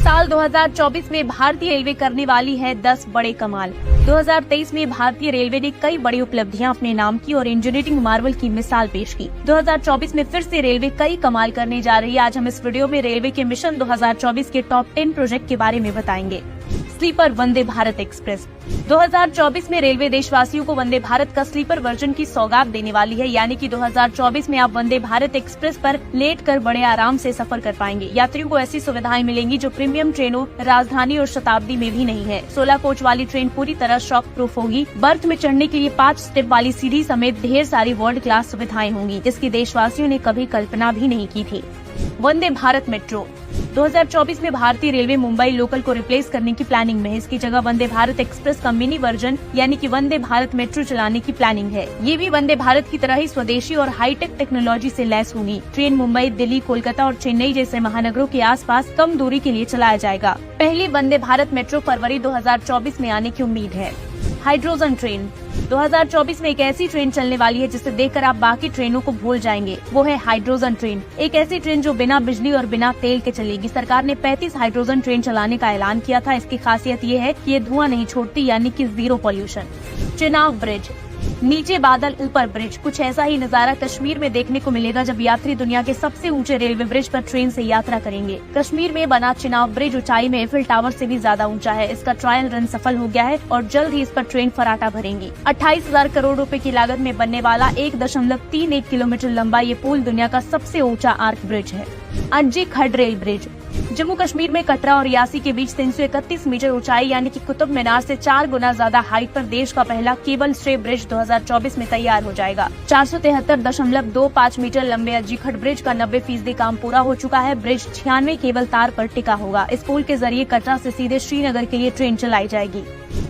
साल 2024 में भारतीय रेलवे करने वाली है 10 बड़े कमाल। 2023 में भारतीय रेलवे ने कई बड़ी उपलब्धियां अपने नाम की और इंजीनियरिंग मार्वल की मिसाल पेश की। 2024 में फिर से रेलवे कई कमाल करने जा रही है। आज हम इस वीडियो में रेलवे के मिशन 2024 के टॉप 10 प्रोजेक्ट के बारे में बताएंगे। स्लीपर वंदे भारत एक्सप्रेस 2024 में रेलवे देशवासियों को वंदे भारत का स्लीपर वर्जन की सौगात देने वाली है, यानी कि 2024 में आप वंदे भारत एक्सप्रेस पर लेटकर बड़े आराम से सफर कर पाएंगे। यात्रियों को ऐसी सुविधाएं मिलेंगी जो प्रीमियम ट्रेनों, राजधानी और शताब्दी में भी नहीं है। 16 कोच वाली ट्रेन पूरी तरह शॉक प्रूफ होगी। बर्थ में चढ़ने के लिए 5 स्टेप वाली सीढ़ी समेत ढेर सारी वर्ल्ड क्लास सुविधाएं होंगी, जिसकी देशवासियों ने कभी कल्पना भी नहीं की थी। वंदे भारत मेट्रो 2024 में भारतीय रेलवे मुंबई लोकल को रिप्लेस करने की प्लानिंग में है। इसकी जगह वंदे भारत एक्सप्रेस का मिनी वर्जन यानी कि वंदे भारत मेट्रो चलाने की प्लानिंग है। ये भी वंदे भारत की तरह ही स्वदेशी और हाईटेक टेक्नोलॉजी से लैस होगी। ट्रेन मुंबई, दिल्ली, कोलकाता और चेन्नई जैसे महानगरों के आसपास कम दूरी के लिए चलाया जाएगा। पहली वंदे भारत मेट्रो फरवरी 2024 में आने की उम्मीद है। हाइड्रोजन ट्रेन 2024 में एक ऐसी ट्रेन चलने वाली है जिसे देखकर आप बाकी ट्रेनों को भूल जाएंगे। वो है हाइड्रोजन ट्रेन, एक ऐसी ट्रेन जो बिना बिजली और बिना तेल के चलेगी। सरकार ने 35 हाइड्रोजन ट्रेन चलाने का ऐलान किया था। इसकी खासियत ये है कि ये धुआं नहीं छोड़ती, यानी कि जीरो पॉल्यूशन। चिनाब ब्रिज, नीचे बादल ऊपर ब्रिज, कुछ ऐसा ही नजारा कश्मीर में देखने को मिलेगा जब यात्री दुनिया के सबसे ऊंचे रेलवे ब्रिज पर ट्रेन से यात्रा करेंगे। कश्मीर में बना चिनाब ब्रिज ऊंचाई में एफिल टावर से भी ज्यादा ऊंचा है। इसका ट्रायल रन सफल हो गया है और जल्द ही इस पर ट्रेन फराटा भरेंगी। 28,000 करोड़ रुपए की लागत में बनने वाला 1.31 किलोमीटर लंबा ये पुल दुनिया का सबसे ऊंचा आर्क ब्रिज है। अज्जी खड रेल ब्रिज, जम्मू कश्मीर में कटरा और रियासी के बीच 331 मीटर ऊंचाई यानी कि कुतुब मीनार से 4 गुना ज्यादा हाइट पर देश का पहला केबल स्टे ब्रिज 2024 में तैयार हो जाएगा। 473.25 मीटर लंबे अज्जी खड ब्रिज का 90% काम पूरा हो चुका है। ब्रिज 96 केबल तार पर टिका होगा। इस पुल के जरिए कटरा से सीधे श्रीनगर के लिए ट्रेन चलाई जाएगी।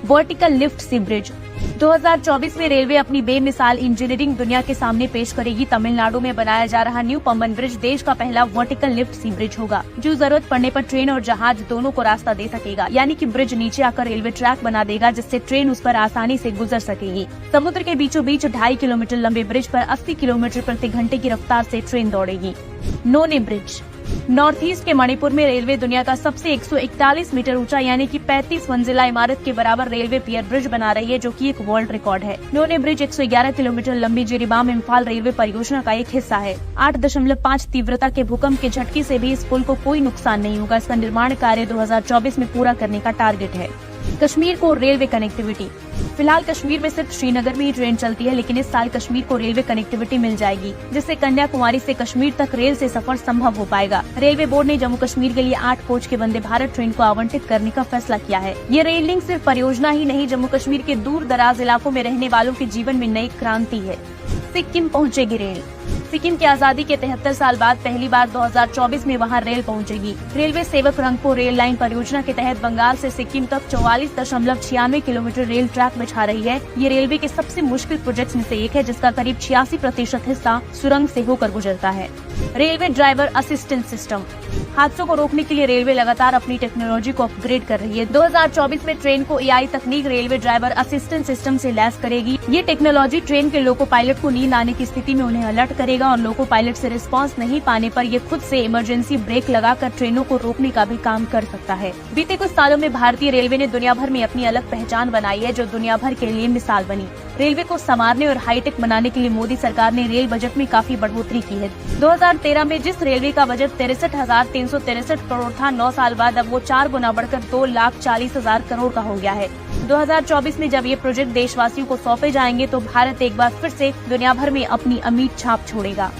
वर्टिकल लिफ्ट सी ब्रिज 2024 में रेलवे अपनी बेमिसाल इंजीनियरिंग दुनिया के सामने पेश करेगी। तमिलनाडु में बनाया जा रहा न्यू पंबन ब्रिज देश का पहला वर्टिकल लिफ्ट सी ब्रिज होगा, जो जरूरत पड़ने पर ट्रेन और जहाज दोनों को रास्ता दे सकेगा। यानी कि ब्रिज नीचे आकर रेलवे ट्रैक बना देगा, जिससे ट्रेन उस पर आसानी से गुजर सकेगी। समुद्र के बीचों बीच 2.5 किलोमीटर लंबे ब्रिज पर 80 किलोमीटर प्रति घंटे की रफ्तार से ट्रेन दौड़ेगी। नोने ब्रिज, नॉर्थ ईस्ट के मणिपुर में रेलवे दुनिया का सबसे 141 मीटर ऊंचा यानी कि 35 मंजिला इमारत के बराबर रेलवे पियर ब्रिज बना रही है, जो कि एक वर्ल्ड रिकॉर्ड है। नोने ब्रिज 111 किलोमीटर लंबी जिरीबाम इम्फाल रेलवे परियोजना का एक हिस्सा है। 8.5 तीव्रता के भूकंप के झटके से भी इस पुल को कोई नुकसान नहीं होगा। इसका निर्माण कार्य 2024 में पूरा करने का टारगेट है। कश्मीर को रेलवे कनेक्टिविटी, फिलहाल कश्मीर में सिर्फ श्रीनगर में ही ट्रेन चलती है, लेकिन इस साल कश्मीर को रेलवे कनेक्टिविटी मिल जाएगी, जिससे कन्याकुमारी से कश्मीर तक रेल से सफर संभव हो पाएगा। रेलवे बोर्ड ने जम्मू कश्मीर के लिए 8 कोच के वंदे भारत ट्रेन को आवंटित करने का फैसला किया है। ये रेल लिंक सिर्फ परियोजना ही नहीं, जम्मू कश्मीर के दूर दराज इलाकों में रहने वालों के जीवन में नई क्रांति है। सिक्किम पहुंचेगी रेल, सिक्किम की आजादी के 73 साल बाद पहली बार 2024 में वहां रेल पहुंचेगी। रेलवे सेवक रंगपुर रेल लाइन परियोजना के तहत बंगाल से सिक्किम तक 44.96 किलोमीटर रेल ट्रैक बिछा रही है। ये रेलवे के सबसे मुश्किल प्रोजेक्ट्स में से एक है, जिसका करीब 86% हिस्सा सुरंग से होकर गुजरता है। रेलवे ड्राइवर असिस्टेंट सिस्टम, हादसों को रोकने के लिए रेलवे लगातार अपनी टेक्नोलॉजी को अपग्रेड कर रही है। 2024 में ट्रेन को AI तकनीक रेलवे ड्राइवर असिस्टेंट सिस्टम से लैस करेगी। ये टेक्नोलॉजी ट्रेन के लोको पायलट को नींद आने की स्थिति में उन्हें अलर्ट करेगा और लोको पायलट से रिस्पांस नहीं पाने पर ये खुद से इमरजेंसी ब्रेक लगाकर ट्रेनों को रोकने का भी काम कर सकता है। बीते कुछ सालों में भारतीय रेलवे ने दुनिया भर में अपनी अलग पहचान बनाई है, जो दुनिया भर के लिए मिसाल बनी। रेलवे को संवारने और हाईटेक बनाने के लिए मोदी सरकार ने रेल बजट में काफी बढ़ोतरी की है। 2013 में जिस रेलवे का बजट 63,363 करोड़ था, 9 साल बाद अब वो 4 गुना बढ़कर 2,40,000 करोड़ का हो गया है। 2024 में जब ये प्रोजेक्ट देशवासियों को सौंपे जाएंगे तो भारत एक बार फिर से दुनिया भर में अपनी अमिट छाप छोड़ेगा।